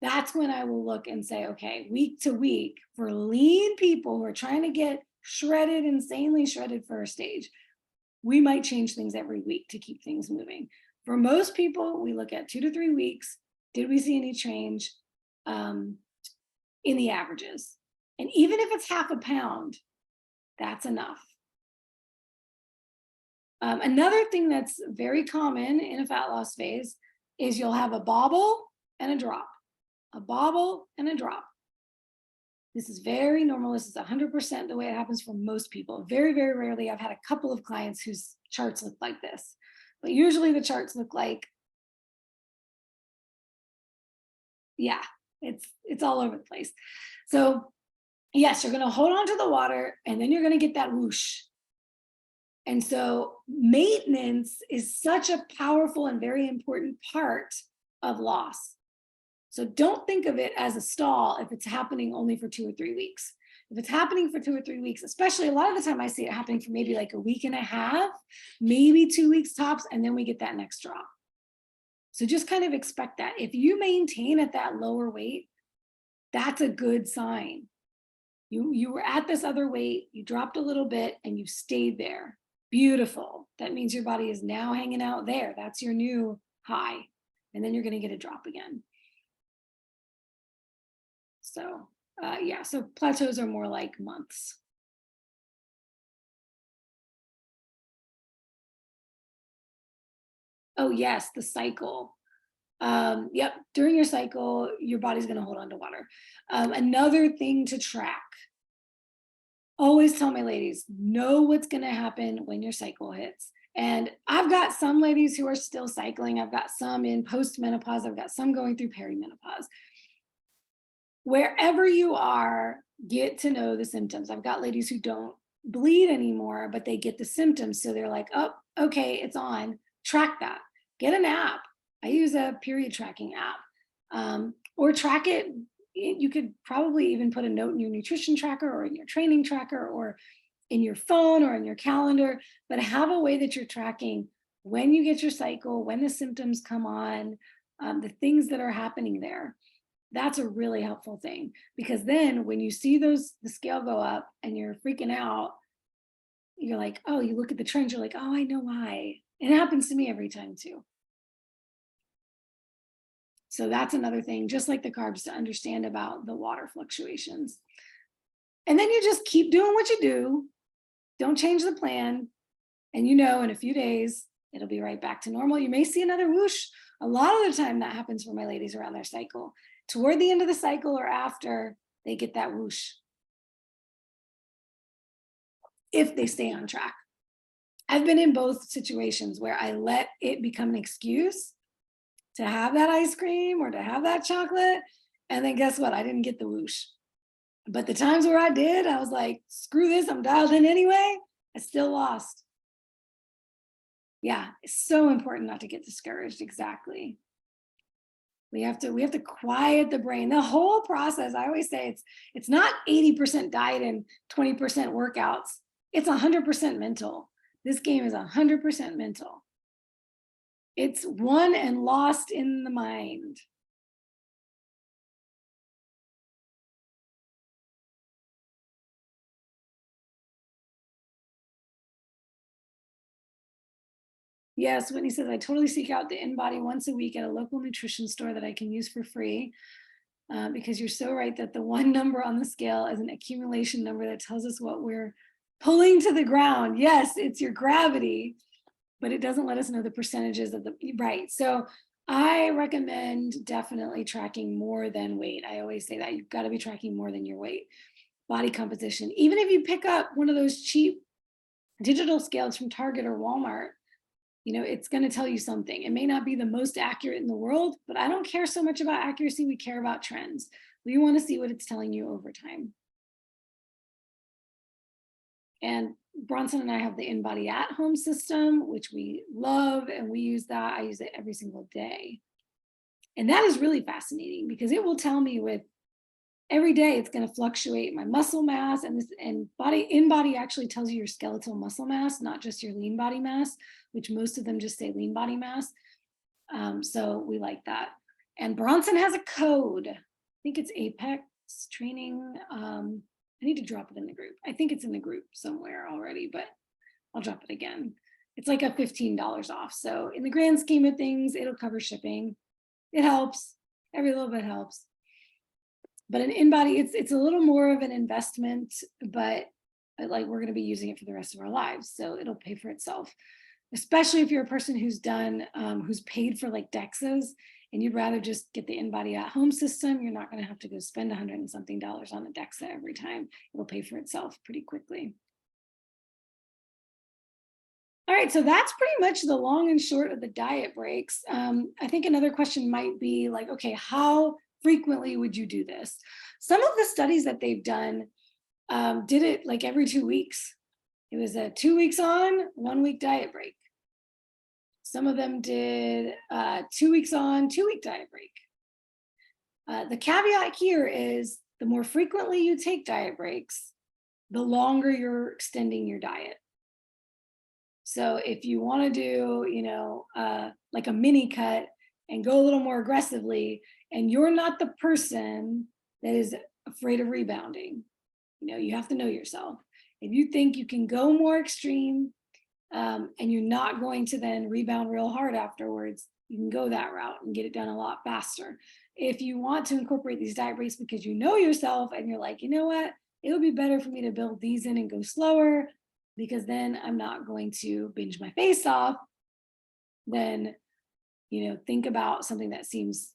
that's when I will look and say, okay, week to week for lean people who are trying to get shredded, insanely shredded for a stage, we might change things every week to keep things moving. For most people, we look at 2 to 3 weeks. Did we see any change in the averages? And even if it's half a pound, that's enough. Another thing that's very common in a fat loss phase is you'll have a bobble and a drop, a bobble and a drop. This is very normal. This is 100% the way it happens for most people. Very, very rarely. I've had a couple of clients whose charts look like this, but usually the charts look like, yeah, it's all over the place. So yes, you're going to hold on to the water, and then you're going to get that whoosh. And so maintenance is such a powerful and very important part of loss. So don't think of it as a stall if it's happening only for 2 or 3 weeks. If it's happening for 2 or 3 weeks, especially a lot of the time I see it happening for maybe like a week and a half, maybe 2 weeks tops, and then we get that next drop. So just kind of expect that. If you maintain at that lower weight, that's a good sign. You were at this other weight, you dropped a little bit, and you stayed there. Beautiful. That means your body is now hanging out there. That's your new high. And then you're going to get a drop again. So yeah, so plateaus are more like months. Oh yes, the cycle. Yep, during your cycle, your body's going to hold on to water. Another thing to track. Always tell my ladies, know what's going to happen when your cycle hits. And I've got some ladies who are still cycling. I've got some in postmenopause. I've got some going through perimenopause. Wherever you are, get to know the symptoms. I've got ladies who don't bleed anymore, but they get the symptoms. So they're like, oh, okay, it's on. Track that. Get an app. I use a period tracking app, or track it. You could probably even put a note in your nutrition tracker or in your training tracker or in your phone or in your calendar, but have a way that you're tracking when you get your cycle, when the symptoms come on, the things that are happening there. That's a really helpful thing, because then when you see the scale go up and you're freaking out, you're like, oh, you look at the trends, you're like, oh, I know why. It happens to me every time too. So that's another thing, just like the carbs, to understand about the water fluctuations. And then you just keep doing what you do. Don't change the plan. And in a few days, it'll be right back to normal. You may see another whoosh. A lot of the time that happens for my ladies around their cycle. Toward the end of the cycle or after, they get that whoosh. If they stay on track. I've been in both situations where I let it become an excuse to have that ice cream or to have that chocolate. And then guess what? I didn't get the whoosh. But the times where I did, I was like, screw this, I'm dialed in anyway. I still lost. Yeah, it's so important not to get discouraged. Exactly. We have to quiet the brain. The whole process, I always say it's not 80% diet and 20% workouts. It's 100% mental. This game is 100% mental. It's won and lost in the mind. Yes, Whitney says, I totally seek out the InBody once a week at a local nutrition store that I can use for free. Because you're so right that the one number on the scale is an accumulation number that tells us what we're pulling to the ground. Yes, it's your gravity, but it doesn't let us know the percentages of the, right. So I recommend definitely tracking more than weight. I always say that you've got to be tracking more than your weight. Body composition, even if you pick up one of those cheap digital scales from Target or Walmart, it's going to tell you something. It may not be the most accurate in the world, but I don't care so much about accuracy. We care about trends. We want to see what it's telling you over time. And Bronson and I have the InBody at home system, which we love, and we use that. I use it every single day. And that is really fascinating because it will tell me with every day it's going to fluctuate my muscle mass, and InBody actually tells you your skeletal muscle mass, not just your lean body mass, which most of them just say lean body mass. So we like that. And Bronson has a code. I think it's Apex training. I need to drop it in the group. I think it's in the group somewhere already, but I'll drop it again. It's like a $15 off. So in the grand scheme of things, it'll cover shipping. It helps. Every little bit helps. But an InBody, it's a little more of an investment, but like we're going to be using it for the rest of our lives. So it'll pay for itself, especially if you're a person who's who's paid for like DEXAs and you'd rather just get the InBody at home system. You're not going to have to go spend $100 and something on a DEXA every time. It'll pay for itself pretty quickly. All right, so that's pretty much the long and short of the diet breaks. I think another question might be like, okay, how frequently would you do this? Some of the studies that they've done did it like every 2 weeks. It was a 2 weeks on, 1 week diet break. Some of them did 2 weeks on, 2 week diet break. The caveat here is the more frequently you take diet breaks, the longer you're extending your diet. So if you want to do, like a mini cut and go a little more aggressively, and you're not the person that is afraid of rebounding, you have to know yourself. If you think you can go more extreme and you're not going to then rebound real hard afterwards, you can go that route and get it done a lot faster. If you want to incorporate these diet breaks because you know yourself and you're like, you know what, it would be better for me to build these in and go slower because then I'm not going to binge my face off, then think about something that seems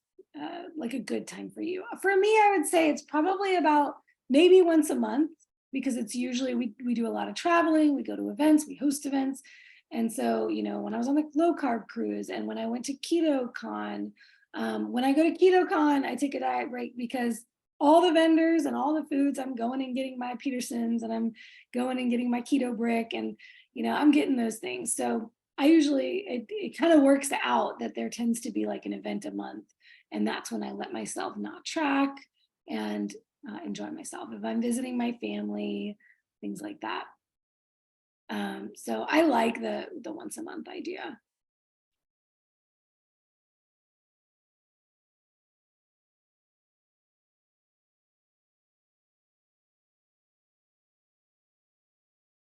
like a good time for you. For me, I would say it's probably about maybe once a month, because it's usually we do a lot of traveling, we go to events, we host events. And so, when I was on the low carb cruise and when I went to KetoCon, when I go to KetoCon, I take a diet break because all the vendors and all the foods, I'm going and getting my Petersons and I'm going and getting my keto brick and, I'm getting those things. So I usually, it kind of works out that there tends to be like an event a month. And that's when I let myself not track and enjoy myself. If I'm visiting my family, things like that. So I like the once a month idea.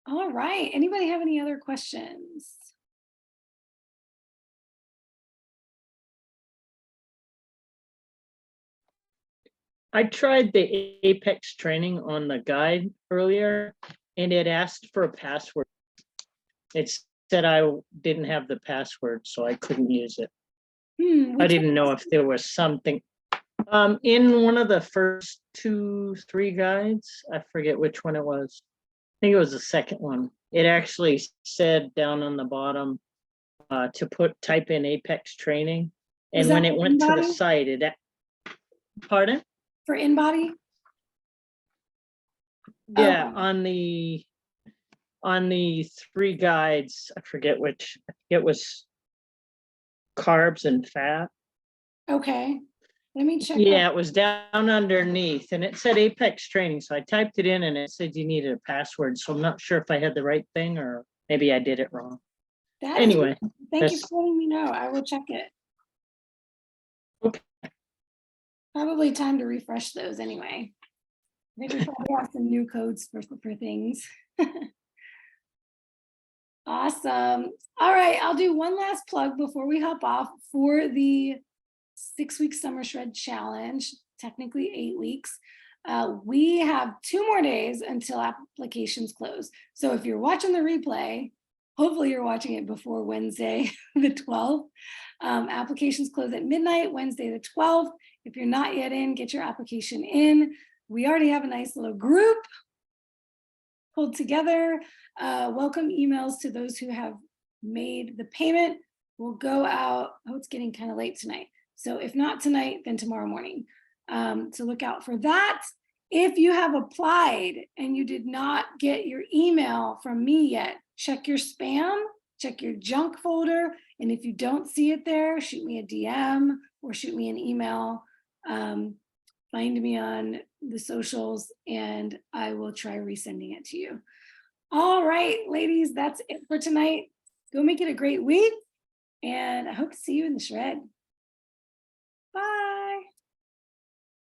All right. Anybody have any other questions? I tried the Apex training on the guide earlier, and it asked for a password. It said I didn't have the password, so I couldn't use it. I didn't know if there was something. In one of the first 2-3 guides, I forget which one it was. I think it was the second one. It actually said down on the bottom to type in Apex training, and when it went to the site, pardon? For InBody? Yeah, on the 3 guides, I forget which. It was carbs and fat. Okay, let me check. Yeah, it was down underneath, and it said Apex training. So I typed it in, and it said you needed a password. So I'm not sure if I had the right thing or maybe I did it wrong. Anyway, thank you for letting me know. I will check it. Okay. Probably time to refresh those anyway. I think we probably have some new codes for things. Awesome. All right, I'll do one last plug before we hop off for the 6-week Summer Shred Challenge, technically 8 weeks. We have 2 more days until applications close. So if you're watching the replay, hopefully you're watching it before Wednesday, the 12th. Applications close at midnight, Wednesday the 12th. If you're not yet in, get your application in. We already have a nice little group pulled together. Welcome emails to those who have made the payment. We'll go out. Oh, it's getting kind of late tonight. So if not tonight, then tomorrow morning. So look out for that. If you have applied and you did not get your email from me yet, check your spam, check your junk folder. And if you don't see it there, shoot me a DM or shoot me an email. Find me on the socials and I will try resending it to you. All right, ladies, that's it for tonight. Go make it a great week. And I hope to see you in the shred.